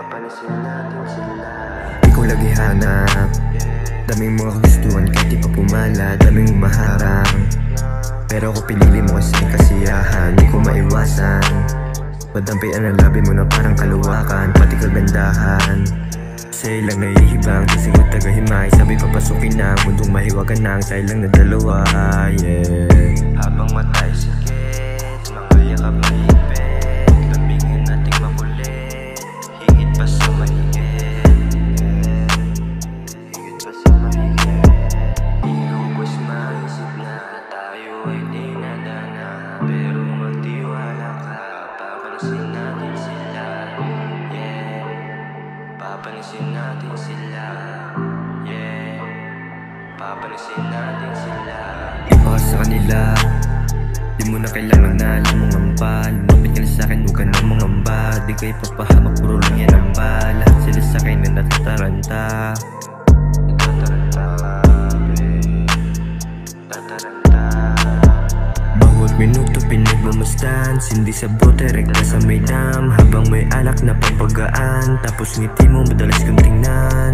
Papanasin natin sila. Ikaw lagi hanap, daming mga gustuhan kahit di pa pumala, daming umaharang. Pero ako pinili mo kasi kasiyahan, di ko maiwasan. Madampian ang labi mo na parang kaluwakan, pati kagandahan. Sa'yo lang nahihibang, kasi ko tagahimay. Sabi papasukin na, mundong mahiwagan na ang sa'yo lang na dalawa, yeah. Habang matay sakit, mga yakap mahigpit, lambingin nating makulit, higit pa sa mahigit, higit pa sa mahigit. Di lubos maisip na tayo ay di nadana, pero magtiwala ka, papanasin natin sila, yeah. Papanasin natin sila, yeah. Papanasin natin sila. Iba ka sa kanila, di mo na kailangan na alam mong amba. Lumapit ka na sa'kin, huwag ka na mangamba. Di kayo papahamak, puro lang yan ang ba. Lahat sila sa'kin na natataranta. Natataranta, tataranta. Bawat minuto pinagmamasdan, sindi sa bote, rekta sa may dam. Habang may alak na pampagaan, tapos ngiti mo madalas kong tingnan.